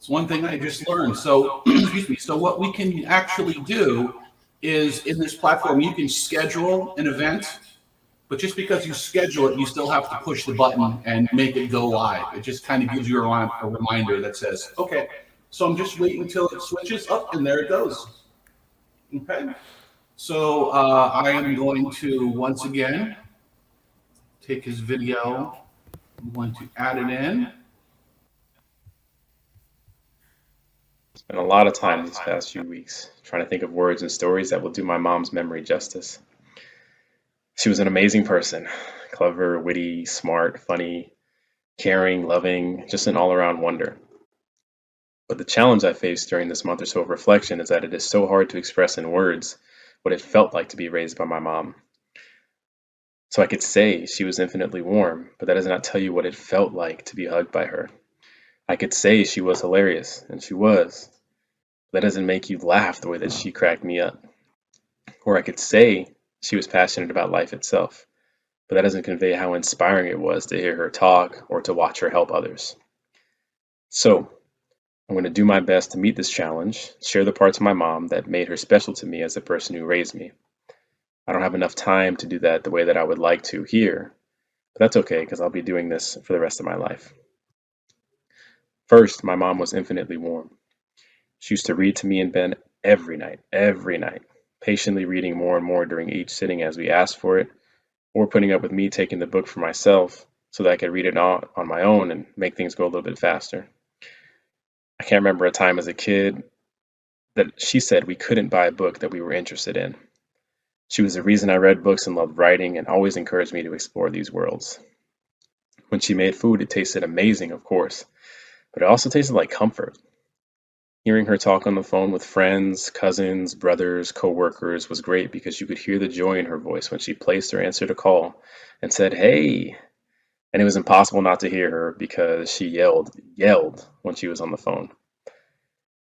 It's one thing I just learned. So, excuse me. So, what we can actually do is in this platform, you can schedule an event, but just because you schedule it, you still have to push the button and make it go live. It just kind of gives you a reminder that says, okay, so I'm just waiting until it switches up, and there it goes. Okay. So, I am going to once again take his video. I'm going to add it in. Spent a lot of time these past few weeks trying to think of words and stories that will do my mom's memory justice. She was an amazing person, clever, witty, smart, funny, caring, loving, just an all around wonder. But the challenge I faced during this month or so of reflection is that it is so hard to express in words what it felt like to be raised by my mom. So I could say she was infinitely warm, but that does not tell you what it felt like to be hugged by her. I could say she was hilarious, and she was. That doesn't make you laugh the way that she cracked me up. Or I could say she was passionate about life itself, but that doesn't convey how inspiring it was to hear her talk or to watch her help others. So, I'm going to do my best to meet this challenge, share the parts of my mom that made her special to me as the person who raised me. I don't have enough time to do that the way that I would like to here, but that's okay because I'll be doing this for the rest of my life. First, my mom was infinitely warm. She used to read to me and Ben every night, patiently reading more and more during each sitting as we asked for it, or putting up with me taking the book for myself so that I could read it on my own and make things go a little bit faster. I can't remember a time as a kid that she said we couldn't buy a book that we were interested in. She was the reason I read books and loved writing and always encouraged me to explore these worlds. When she made food, it tasted amazing, of course, but it also tasted like comfort. Hearing her talk on the phone with friends, cousins, brothers, coworkers was great because you could hear the joy in her voice when she placed or answered a call and said, "Hey." And it was impossible not to hear her because she yelled when she was on the phone.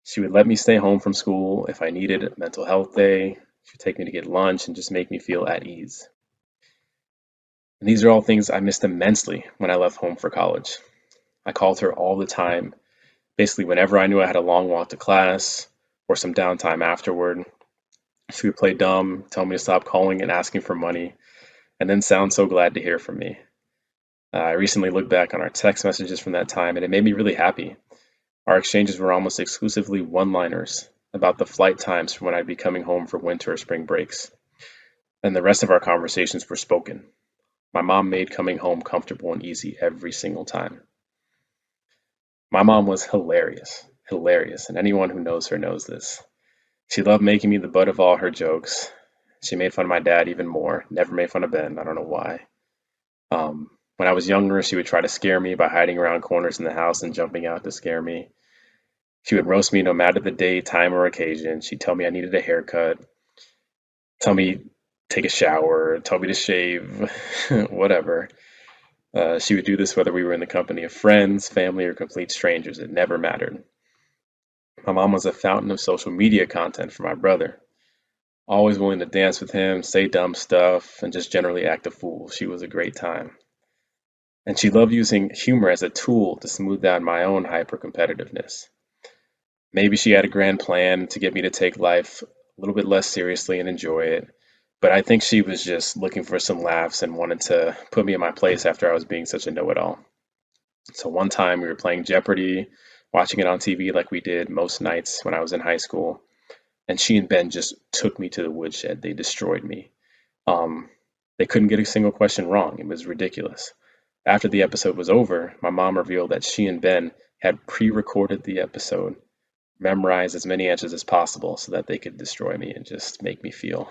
She would let me stay home from school if I needed a mental health day. She would take me to get lunch and just make me feel at ease. And these are all things I missed immensely when I left home for college. I called her all the time, basically whenever I knew I had a long walk to class or some downtime afterward. She would play dumb, tell me to stop calling and asking for money, and then sound so glad to hear from me. I recently looked back on our text messages from that time, and it made me really happy. Our exchanges were almost exclusively one-liners about the flight times for when I'd be coming home for winter or spring breaks. And the rest of our conversations were spoken. My mom made coming home comfortable and easy every single time. My mom was hilarious, and anyone who knows her knows this. She loved making me the butt of all her jokes. She made fun of my dad even more, never made fun of Ben, I don't know why. When I was younger, she would try to scare me by hiding around corners in the house and jumping out to scare me. She would roast me no matter the day, time, or occasion. She'd tell me I needed a haircut, tell me take a shower, tell me to shave, whatever. She would do this whether we were in the company of friends, family, or complete strangers. It never mattered. My mom was a fountain of social media content for my brother. Always willing to dance with him, say dumb stuff, and just generally act a fool. She was a great time. And she loved using humor as a tool to smooth down my own hyper competitiveness. Maybe she had a grand plan to get me to take life a little bit less seriously and enjoy it. But I think she was just looking for some laughs and wanted to put me in my place after I was being such a know it all. So one time we were playing Jeopardy, watching it on TV like we did most nights when I was in high school. And she and Ben just took me to the woodshed. They destroyed me. Um, they couldn't get a single question wrong. It was ridiculous. After the episode was over, my mom revealed that she and Ben had pre recorded the episode, memorized as many answers as possible so that they could destroy me and just make me feel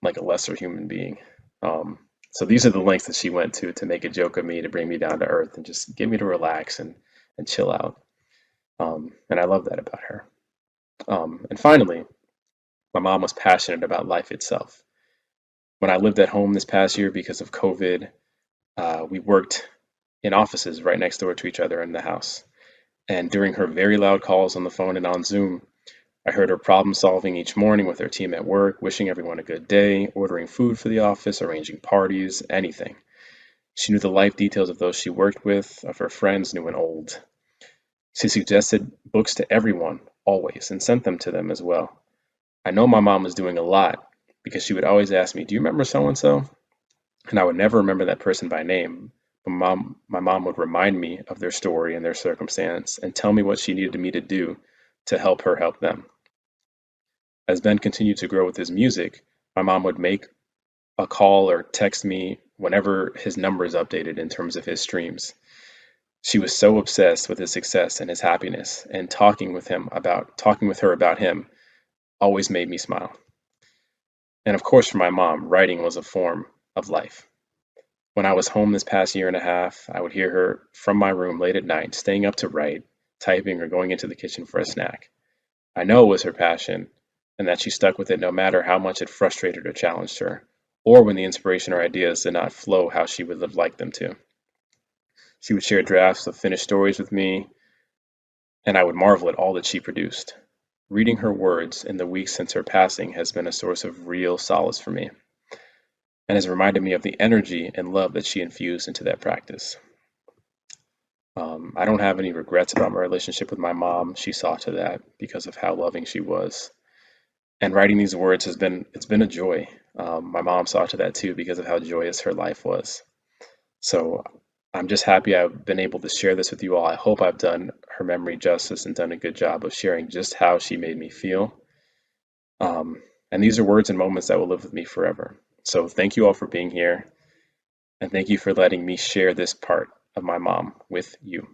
like a lesser human being. So these are the lengths that she went to make a joke of me, to bring me down to earth and just get me to relax and chill out. And I love that about her. And finally, my mom was passionate about life itself. When I lived at home this past year because of COVID, we worked in offices right next door to each other in the house. And during her very loud calls on the phone and on Zoom, I heard her problem solving each morning with her team at work, wishing everyone a good day, ordering food for the office, arranging parties, anything. She knew the life details of those she worked with, of her friends, new and old. She suggested books to everyone, always, and sent them to them as well. I know my mom was doing a lot because she would always ask me, "Do you remember so and so?" And I would never remember that person by name. But my mom would remind me of their story and their circumstance and tell me what she needed me to do to help her help them. As Ben continued to grow with his music, my mom would make a call or text me whenever his numbers updated in terms of his streams. She was so obsessed with his success and his happiness, and talking with her about him always made me smile. And of course, for my mom, writing was a form of life. When I was home this past year and a half, I would hear her from my room late at night, staying up to write, typing, or going into the kitchen for a snack. I know it was her passion, and that she stuck with it no matter how much it frustrated or challenged her, or when the inspiration or ideas did not flow how she would have liked them to. She would share drafts of finished stories with me, and I would marvel at all that she produced. Reading her words in the weeks since her passing has been a source of real solace for me, and has reminded me of the energy and love that she infused into that practice. I don't have any regrets about my relationship with my mom. She saw to that because of how loving she was. And writing these words it's been a joy. My mom saw to that too because of how joyous her life was. So I'm just happy I've been able to share this with you all. I hope I've done her memory justice and done a good job of sharing just how she made me feel. And these are words and moments that will live with me forever. So thank you all for being here. And thank you for letting me share this part of my mom with you.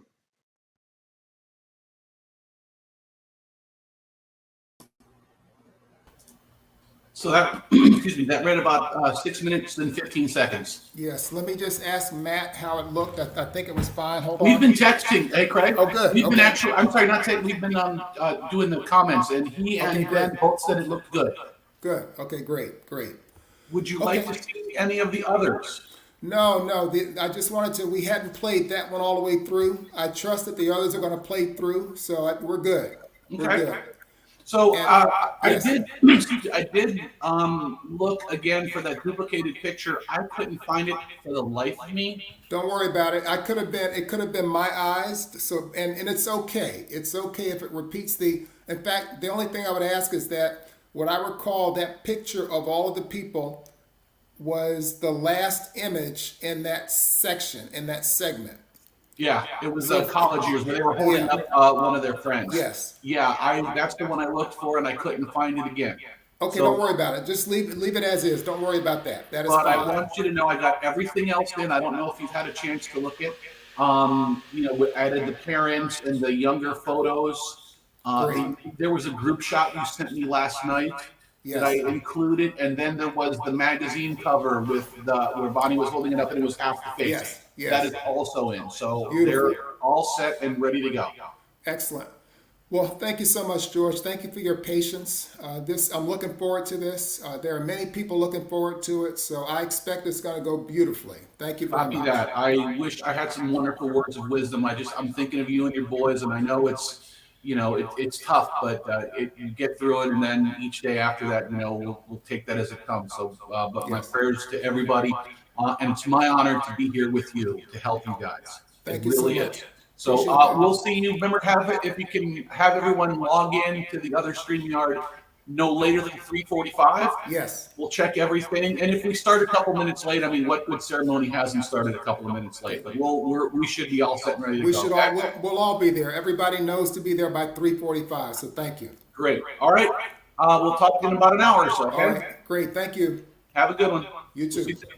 So that, excuse me, that read about 6 minutes and 15 seconds. Yes, let me just ask Matt how it looked. I think it was fine. Hold We've on. been texting, hey Craig. Oh, good. We've been Okay. actually, I'm sorry, not saying, we've been doing the comments, and he Okay, and Ben great. both said it looked good. Good. Okay, great. Would you like to Okay. see any of the others? No. I just wanted to. We hadn't played that one all the way through. I trust that the others are going to play through, so we're good. We're Okay. good. So And I yes, did, excuse me, I did look again for that duplicated picture. I couldn't find it for the life of me. don't worry about it. I could have been. It could have been my eyes. So and it's okay. It's okay if it repeats the. In fact, the only thing I would ask is that what I recall that picture of all of the people was the last image in that section, in that segment. Yeah, it was So, college years where they were holding yeah, up one of their friends. yes. Yeah, that's the one I looked for, and I couldn't find it again. Okay, don't So, worry about it. Just leave it as is. Don't worry about that. That is but I fine. want you to know I got everything else in. I don't know if you've had a chance to look at. We added the parents and the younger photos. Great. There was a group shot you sent me last night that I Yes. included, and then there was the magazine cover with the where Bonnie was holding it up and it was half the face. Yes. That is Yes. also in. So Beautiful. they're all set and ready to go. Excellent. Well, thank you so much, George. Thank you for your patience. I'm looking forward to this. There are many people looking forward to it, so I expect it's going to go beautifully. Thank you very Copy much. that. I wish I had some wonderful words of wisdom. I'm thinking of you and your boys, and I know it's tough, but you get through it, and then each day after that, we'll take that as it comes. So, but my Yes. prayers to everybody, and it's my honor to be here with you to help you guys. It Thank you so really much. is. So Appreciate that. we'll see you. Remember, if you can have everyone log in to the other StreamYard no later than 3:45. Yes. We'll check everything, and if we start a couple minutes late, I mean, what good ceremony hasn't started a couple of minutes late? But we should be all set and ready to We go. should all we'll all be there. Everybody knows to be there by 3:45. So thank you. Great. All right. We'll talk in about an hour or so. All Okay. right. Great. Thank you. Have a good one. You We'll see too. you soon.